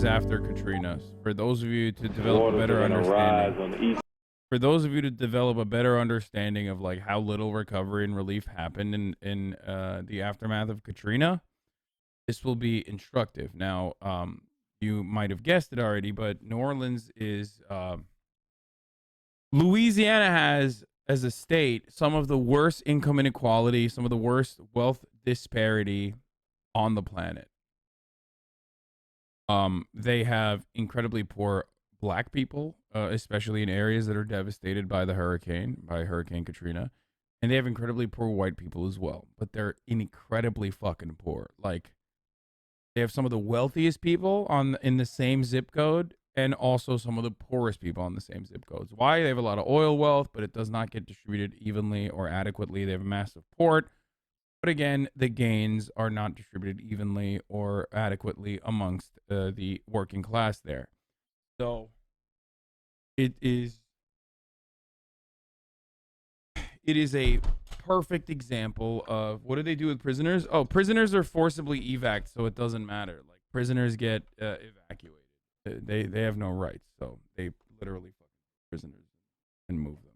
after Katrina. For those of you to develop a better understanding. For those of you to develop a better understanding of like how little recovery and relief happened in the aftermath of Katrina, this will be instructive. Now, you might have guessed it already, but New Orleans is Louisiana has, as a state, some of the worst income inequality, some of the worst wealth disparity on the planet. They have incredibly poor black people, especially in areas that are devastated by Hurricane Katrina, and they have incredibly poor white people as well. But they're incredibly fucking poor. Like, they have some of the wealthiest people in the same zip code, and also some of the poorest people on the same zip codes. Why? They have a lot of oil wealth, but it does not get distributed evenly or adequately. They have a massive port. But again, the gains are not distributed evenly or adequately amongst the working class there. So it is a perfect example of what do they do with prisoners? Oh, prisoners are forcibly evac, so it doesn't matter. Like, prisoners get evacuated. They have no rights, so they literally fuck prisoners and move them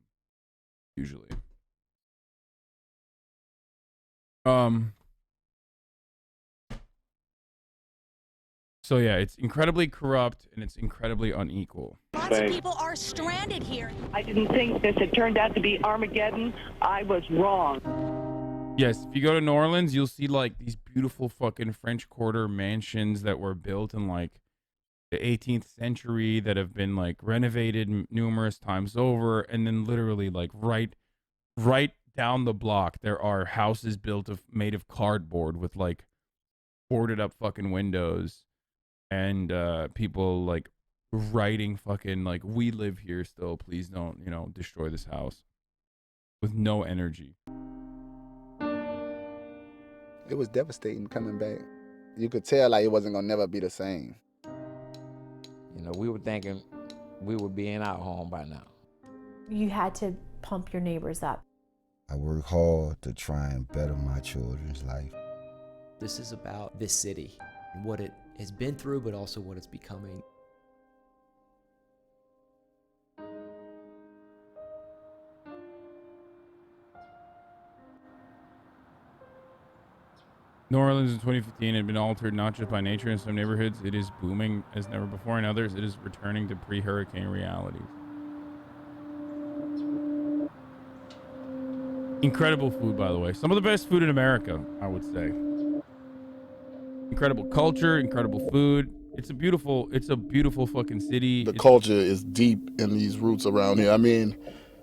usually. So yeah, it's incredibly corrupt and it's incredibly unequal. Lots of people are stranded here. I didn't think this had turned out to be Armageddon. I was wrong. Yes, if you go to New Orleans, you'll see like these beautiful fucking French Quarter mansions that were built in like the 18th century that have been like renovated numerous times over, and then literally like right down the block there are houses made of cardboard with like boarded up fucking windows, and people like writing fucking like, we live here still, please don't, you know, destroy this house, with no energy. It was devastating coming back. You could tell like it wasn't gonna never be the same. You know, we were thinking we would be in our home by now. You had to pump your neighbors up. I work hard to try and better my children's life. This is about this city, what it has been through, but also what it's becoming. New Orleans in 2015 had been altered not just by nature. In some neighborhoods, it is booming as never before. In others, it is returning to pre-hurricane realities. Incredible food, by the way. Some of the best food in America, I would say. Incredible culture, incredible food. It's a beautiful fucking city. The culture is deep in these roots around here. I mean,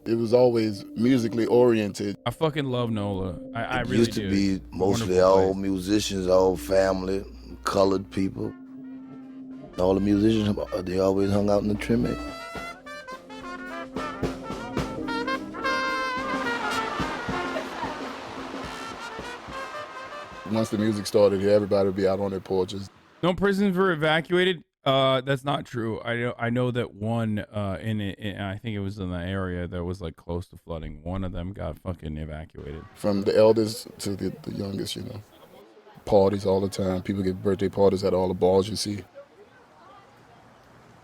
it was always musically oriented. I fucking love NOLA. I really do. It used to be mostly all musicians, all family, colored people. All the musicians, they always hung out in the trim. Once the music started here, everybody would be out on their porches. No prisons were evacuated. That's not true. I know that one in I think it was in the area that was like close to flooding. One of them got fucking evacuated. From the eldest to the youngest, you know. Parties all the time. People get birthday parties at all the bars you see.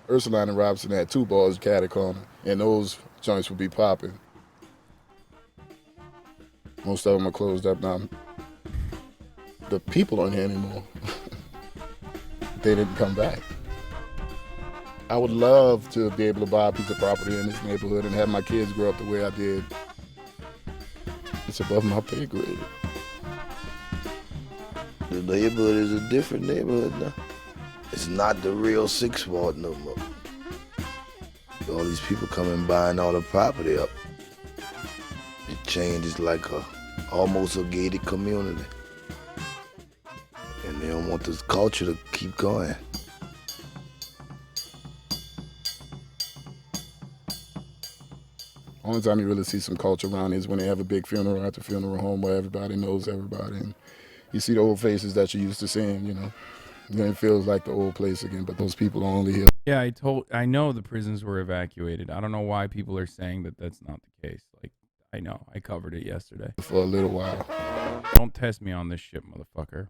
Ursuline and Robinson had 2 bars, Caddy Corner, and those joints would be popping. Most of them are closed up now. The people aren't here anymore. They didn't come back. I would love to be able to buy a piece of property in this neighborhood and have my kids grow up the way I did. It's above my pay grade. The neighborhood is a different neighborhood now. It's not the real 6th Ward no more. All these people coming buying all the property up. It changes like almost a gated community. And they don't want this culture to keep going. Only time you really see some culture around is when they have a big funeral at the funeral home where everybody knows everybody. And you see the old faces that you used to seeing, you know. Then it feels like the old place again, but those people are only here. Yeah, I know the prisons were evacuated. I don't know why people are saying that that's not the case. Like, I know. I covered it yesterday. For a little while. Don't test me on this shit, motherfucker.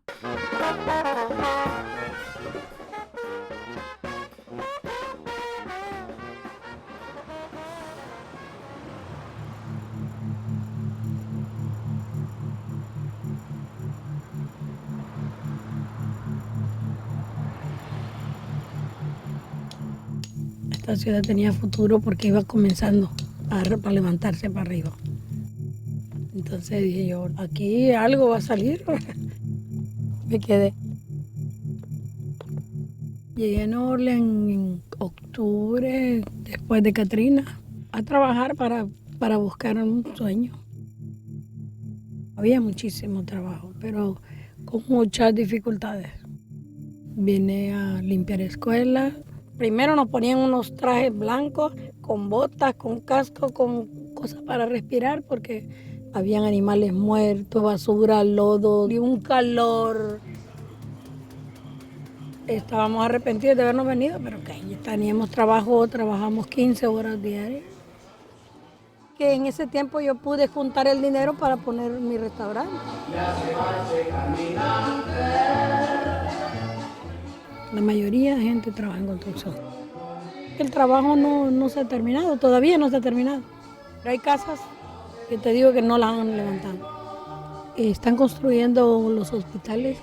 esta ciudad tenía futuro porque iba comenzando para levantarse para arriba. Entonces dije yo, aquí algo va a salir. Me quedé. Llegué a New Orleans en octubre, después de Katrina, a trabajar para buscar un sueño. Había muchísimo trabajo, pero con muchas dificultades. Vine a limpiar escuelas. Primero nos ponían unos trajes blancos, con botas, con casco, con cosas para respirar, porque habían animales muertos, basura, lodo, y un calor. Estábamos arrepentidos de habernos venido, pero teníamos trabajo, trabajamos 15 horas diarias. Que en ese tiempo yo pude juntar el dinero para poner mi restaurante. La mayoría de gente trabaja en construcción. El trabajo no se ha terminado, todavía no se ha terminado. Pero hay casas que te digo que no las han levantado. Están construyendo los hospitales.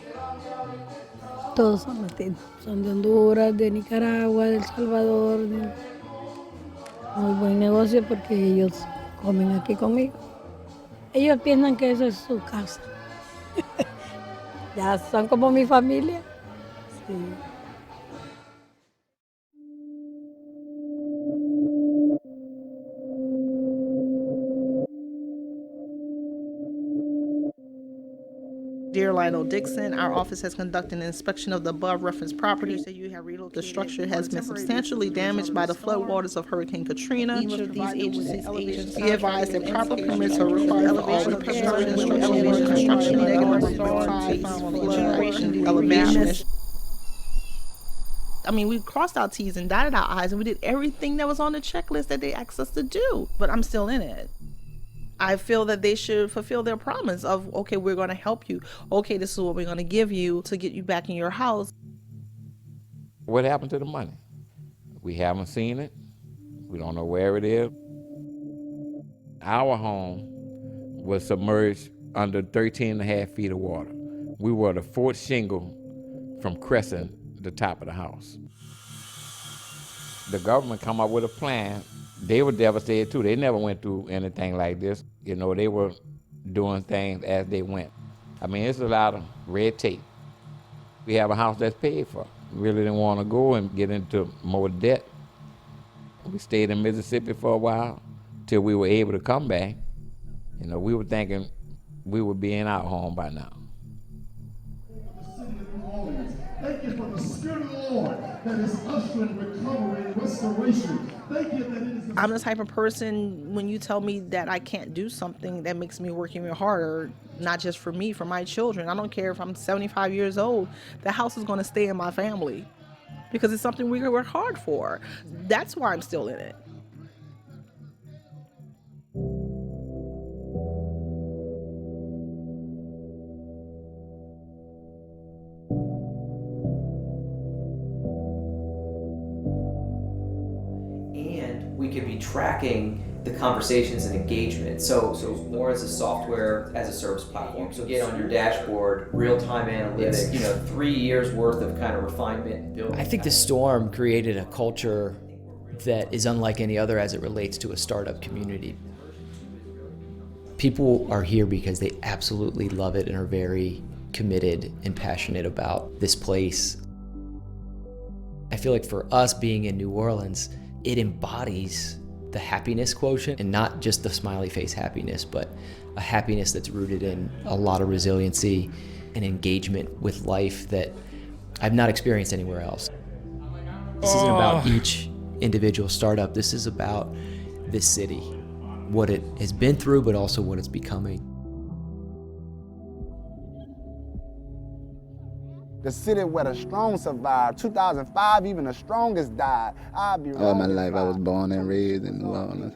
Todos son latinos. Son de Honduras, de Nicaragua, de El Salvador. Muy buen negocio porque ellos comen aquí conmigo. Ellos piensan que eso es su casa. Ya son como mi familia. Sí. Dear Lionel Dixon, our office has conducted an inspection of the above referenced property. The structure has been substantially damaged by the floodwaters of Hurricane Katrina. Each of these agencies be advised that proper permits are required for all repairs, construction, generation, elevation. I mean, we crossed our T's and dotted our I's, and we did everything that was on the checklist that they asked us to do. But I'm still in it. I feel that they should fulfill their promise of, okay, we're going to help you. Okay, this is what we're going to give you to get you back in your house. What happened to the money? We haven't seen it. We don't know where it is. Our home was submerged under 13 and a half feet of water. We were the fourth shingle from cresting the top of the house. The government come up with a plan. They were devastated too. They never went through anything like this. You know, they were doing things as they went. I mean, it's a lot of red tape. We have a house that's paid for. We really didn't want to go and get into more debt. We stayed in Mississippi for a while till we were able to come back. You know, we were thinking we would be in our home by now. Thank you for the Spirit of the Lord that is ushering recovery and restoration. Thank you that it is. I'm the type of person, when you tell me that I can't do something, that makes me work even harder, not just for me, for my children. I don't care if I'm 75 years old, the house is going to stay in my family because it's something we work hard for. That's why I'm still in it. We could be tracking the conversations and engagement. So more as a software as a service platform. So get on your dashboard, real-time analytics, 3 years worth of kind of refinement and building. I think the storm created a culture that is unlike any other as it relates to a startup community. People are here because they absolutely love it and are very committed and passionate about this place. I feel like for us being in New Orleans, it embodies the happiness quotient, and not just the smiley face happiness, but a happiness that's rooted in a lot of resiliency and engagement with life that I've not experienced anywhere else. This isn't about each individual startup. This is about this city, what it has been through, but also what it's becoming. The city where the strong survived. 2005, even the strongest died. All my life, I was born and raised in New Orleans.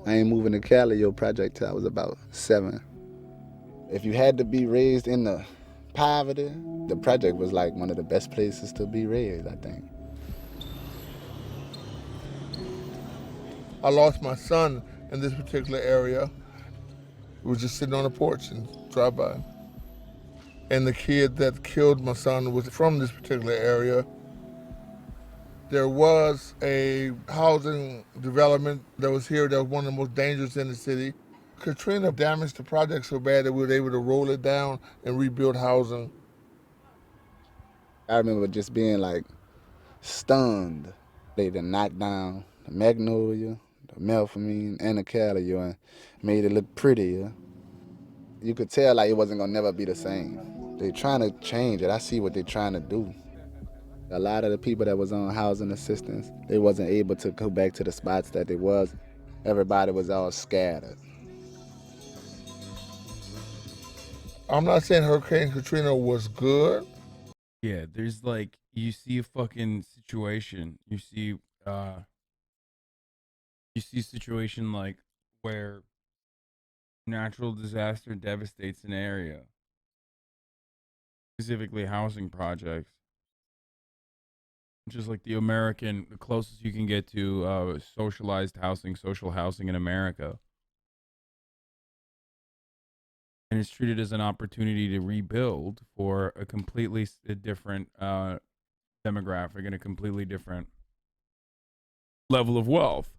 I ain't moving to Cali, your project, till I was about 7. If you had to be raised in the poverty, the project was like one of the best places to be raised, I think. I lost my son in this particular area. We were just sitting on the porch and drive by. And the kid that killed my son was from this particular area. There was a housing development that was here that was one of the most dangerous in the city. Katrina damaged the project so bad that we were able to roll it down and rebuild housing. I remember just being like stunned. They done knocked down the magnolia, the melpomene, and the callaleo and made it look prettier. You could tell like it wasn't gonna never be the same. They're trying to change it. I see what they're trying to do. A lot of the people that was on housing assistance, they wasn't able to go back to the spots that they was. Everybody was all scattered. I'm not saying Hurricane Katrina was good. Yeah, there's like, you see a fucking situation. You see a situation like where natural disaster devastates an area, specifically housing projects, which is like the closest you can get to socialized housing, social housing in America. And it's treated as an opportunity to rebuild for a completely different demographic and a completely different level of wealth.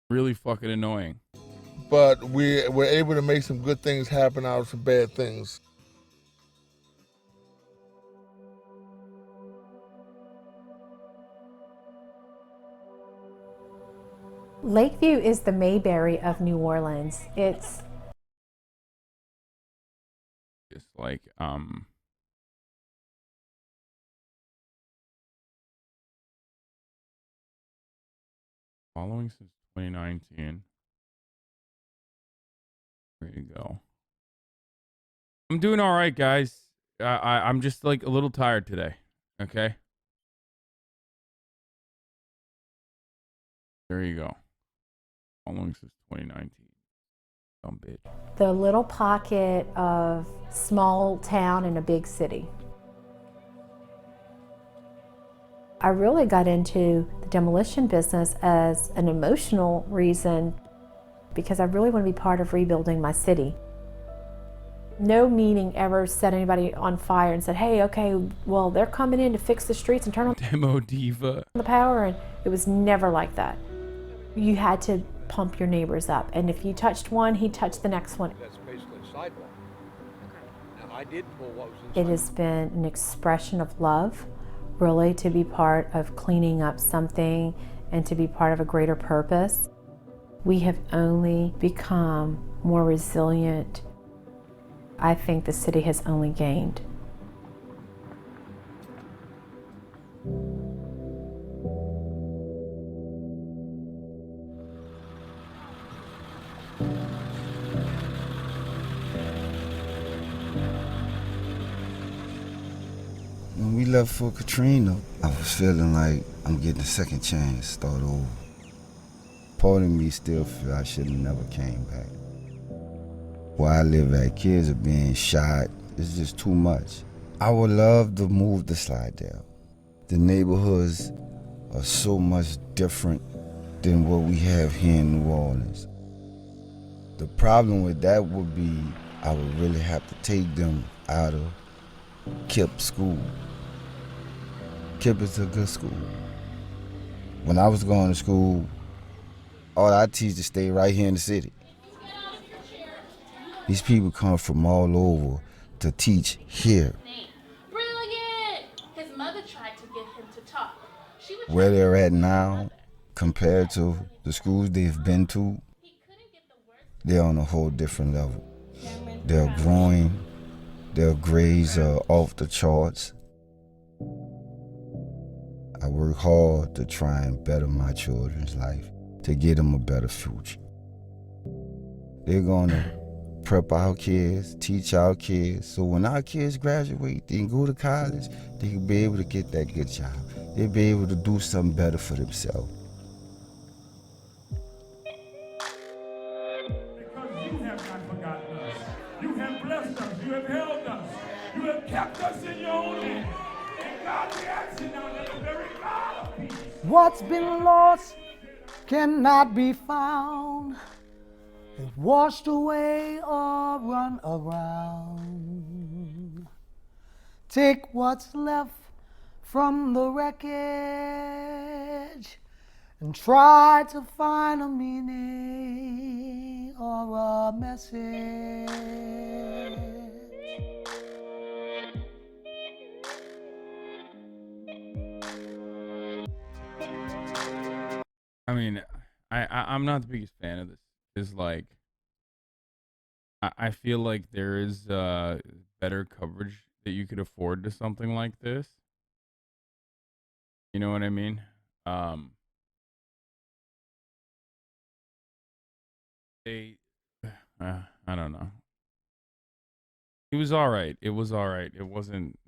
Really fucking annoying. But we were able to make some good things happen out of some bad things. Lakeview is the Mayberry of New Orleans. It's like following since 2019. There you go. I'm doing all right, guys. I'm just like a little tired today. Okay. There you go. Following since 2019. Dumb bitch. the little pocket of small town in a big city. I really got into the demolition business as an emotional reason because I really want to be part of rebuilding my city. No meeting ever set anybody on fire and said, hey, okay, well, they're coming in to fix the streets and turn on Demo diva. the power, and it was never like that. You had to pump your neighbors up, and if you touched one, he touched the next one. That's basically sidewalk. Now, I did pull what was inside. It has been an expression of love, really, to be part of cleaning up something and to be part of a greater purpose. We have only become more resilient. I think the city has only gained. When we left for Katrina, I was feeling like I'm getting a second chance, start over. Part of me still feel I should have never came back. Where I live at, kids are being shot. It's just too much. I would love to move to Slidell. The neighborhoods are so much different than what we have here in New Orleans. The problem with that would be I would really have to take them out of KIPP school. KIPP is a good school. When I was going to school, all our teachers stayed right here in the city. These people come from all over to teach here. Brilliant! His mother tried to get him to talk. Where they're at now, compared to the schools they've been to, they're on a whole different level. They're growing, their grades are off the charts. I work hard to try and better my children's life, to get them a better future. They're gonna prep our kids, teach our kids, so when our kids graduate, they can go to college, they can be able to get that good job. They'll be able to do something better for themselves. Because you have not forgotten us. You have blessed us. You have held us. You have kept us in your own hand. And God, we ask you now that the very God of peace. What's been lost cannot be found. It washed away or run around. Take what's left from the wreckage and try to find a meaning or a message. I mean, I'm not the biggest fan of this. It's like I feel like there is better coverage that you could afford to something like this. You know what I mean? They, I don't know. It was all right. It was all right. It wasn't.